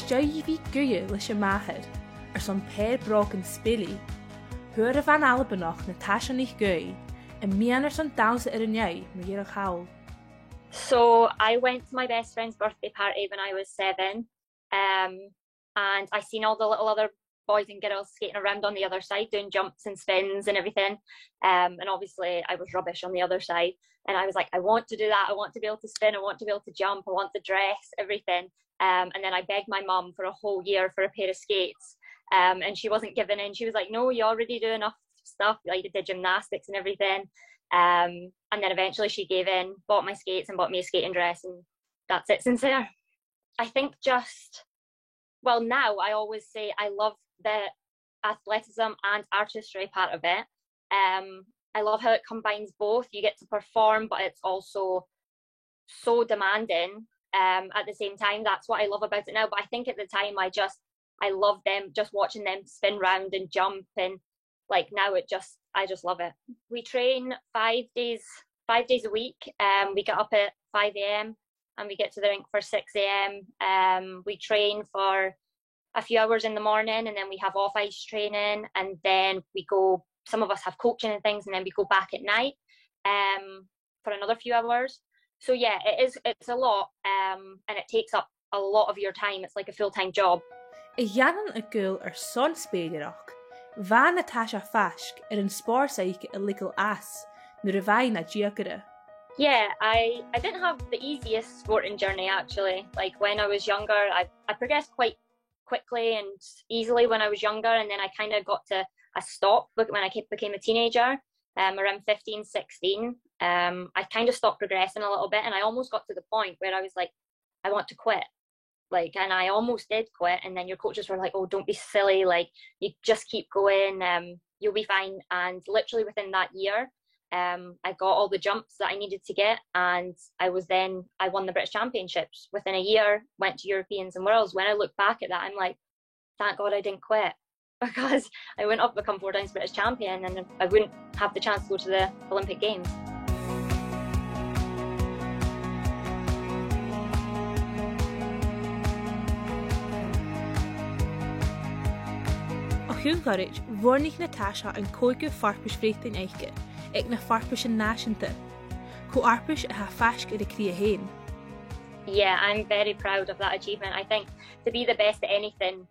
sgeulachd leis maithid son péir an spèiliche, thuair van ALBA Natasha NicAoidh and mianar son dowsa an mar So I went to my best friend's birthday party when I was 7, and I seen all the little other boys and girls skating around on the other side doing jumps and spins and everything, and obviously I was rubbish on the other side, and I was like, I want to do that, I want to be able to spin, I want to be able to jump, I want the dress, everything, and then I begged my mum for a whole year for a pair of skates, and she wasn't giving in. She was like, no, you already do enough stuff, like you did gymnastics and everything, and then eventually she gave in, bought my skates and bought me a skating dress, and that's it since there. I think well, now I always say I love the athleticism and artistry part of it. I love how it combines both. You get to perform, but it's also so demanding at the same time. That's what I love about it now. But I think at the time I love them, just watching them spin round and jump, and like now I just love it. We train 5 days a week. We get up at 5 a.m. and we get to the rink for 6 a.m. We train for a few hours in the morning, and then we have off ice training, and then some of us have coaching and things, and then we go back at night for another few hours. So yeah, it's a lot, and it takes up a lot of your time. It's like a full-time job. I dhéanann a gúil son spéileach, bha Natasha fasc an spóirsaigh a ligeal as nuair a bhain na diagadh. Yeah, I didn't have the easiest sporting journey actually. Like when I was younger, I progressed quite quickly and easily when I was younger, and then I kind of got to a stop when I became a teenager, around 15, 16. I kind of stopped progressing a little bit, and I almost got to the point where I was like, I want to quit. And I almost did quit, and then your coaches were like, oh, don't be silly, like you just keep going, you'll be fine. And literally within that year, I got all the jumps that I needed to get, and I won the British Championships within a year, went to Europeans and Worlds. When I look back at that, I'm like, thank God I didn't quit, because I went up, become 4 times British champion, and I wouldn't have the chance to go to the Olympic Games. Thuúngarid bhuannachadh Natasha an chòigeamh farpais Bhreatainn aice ag na farpais an náisiúnta, chu arpais a ha fasc ar a cría hain. Yeah, I'm very proud of that achievement. I think to be the best at anything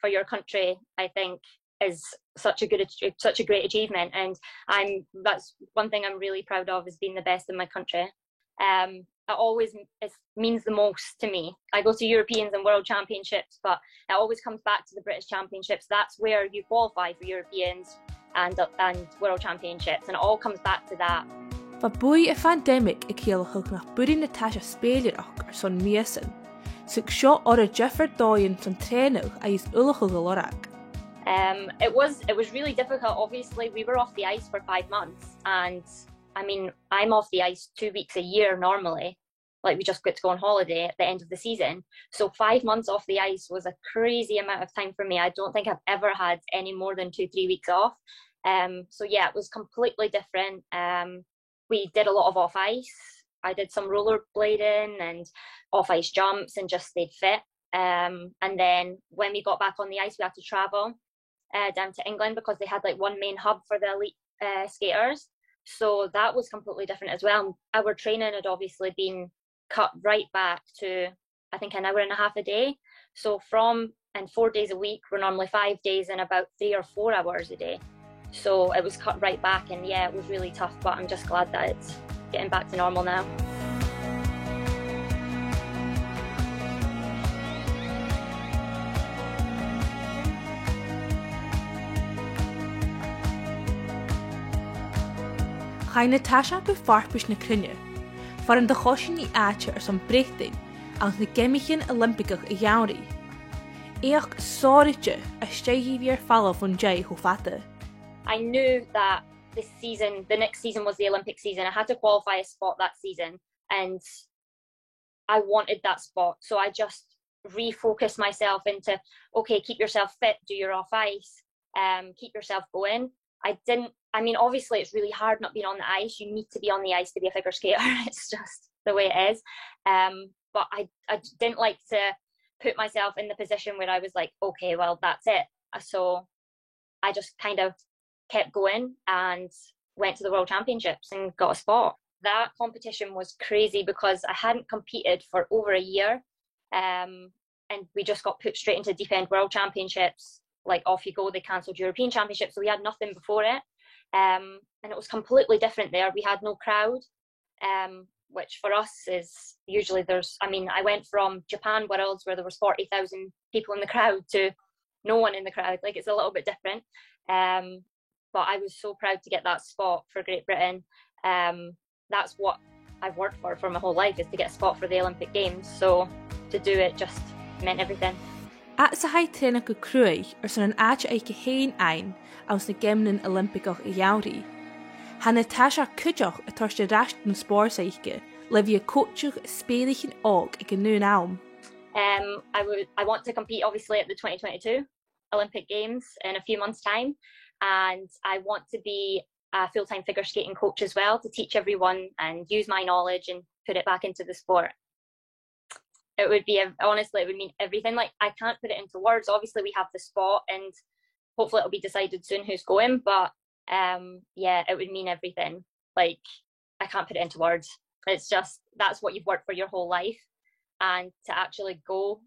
for your country, I think, is such a great achievement, and that's one thing I'm really proud of, is being the best in my country. It means the most to me. I go to Europeans and World Championships, but it always comes back to the British Championships. That's where you qualify for Europeans and World Championships, and it all comes back to that. Ba buí a pandemic ag chéalach nach buí Natasha spéileach son miasan, so seo or a Jeffrey Doyen son trénach a is ulachal go lorach. It was really difficult. Obviously, we were off the ice for 5 months, and I mean, I'm off the ice 2 weeks a year normally. Like we just get to go on holiday at the end of the season. So 5 months off the ice was a crazy amount of time for me. I don't think I've ever had any more than 2-3 weeks off. So yeah, it was completely different. We did a lot of off ice. I did some rollerblading and off ice jumps and just stayed fit. And then when we got back on the ice, we had to travel down to England, because they had like one main hub for the elite skaters. So that was completely different as well. Our training had obviously been cut right back to, I think, an hour and a half a day. So 4 days a week, we're normally 5 days and about 3 or 4 hours a day. So it was cut right back, and yeah, it was really tough, but I'm just glad that it's getting back to normal now. Chai Natasha be farpais na Cluinnidh, far an de chosin í áite son Bhreatainn agus na geimichin Olympicach a dheanraí. Éach sáirite a stéigh falla von jay ho fata. I knew that the next season was the Olympic season. I had to qualify a spot that season, and I wanted that spot. So I just refocused myself into, okay, keep yourself fit, do your off ice, keep yourself going. Obviously it's really hard not being on the ice. You need to be on the ice to be a figure skater. It's just the way it is. But I didn't like to put myself in the position where I was like, okay, well, that's it. So I just kind of kept going and went to the World Championships and got a spot. That competition was crazy because I hadn't competed for over a year. And we just got put straight into deep end World Championships. Like, off you go. They cancelled European Championships, so we had nothing before it. And it was completely different there. We had no crowd, which for us is usually I went from Japan Worlds where there was 40,000 people in the crowd to no one in the crowd. Like, it's a little bit different. But I was so proud to get that spot for Great Britain. That's what I've worked for my whole life, is to get a spot for the Olympic Games. So to do it just meant everything. At sa haid tréna go Cluinnidh san an áit ag héin ein aus na Geimlín Olympicach I Gheamhrí. Ha Natasha NicAoidh a tuairste rast na spèiliche le bhí chòigeamh spèiliche ag ag an nún am. I want to compete obviously at the 2022 Olympic Games in a few months' time, and I want to be a full-time figure skating coach as well, to teach everyone and use my knowledge and put it back into the sport. It would mean everything. Like, I can't put it into words. Obviously we have the spot and hopefully it'll be decided soon who's going, but it would mean everything. Like, I can't put it into words. It's just, that's what you've worked for your whole life, and to actually go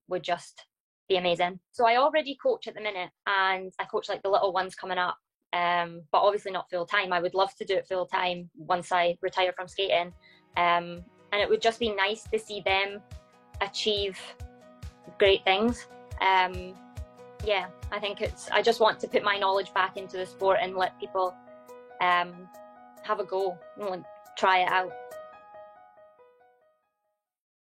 would just be amazing. So I already coach at the minute, and I coach like the little ones coming up, but obviously not full time. I would love to do it full time once I retire from skating, and it would just be nice to see them achieve great things. I think I just want to put my knowledge back into the sport and let people have a go and try it out.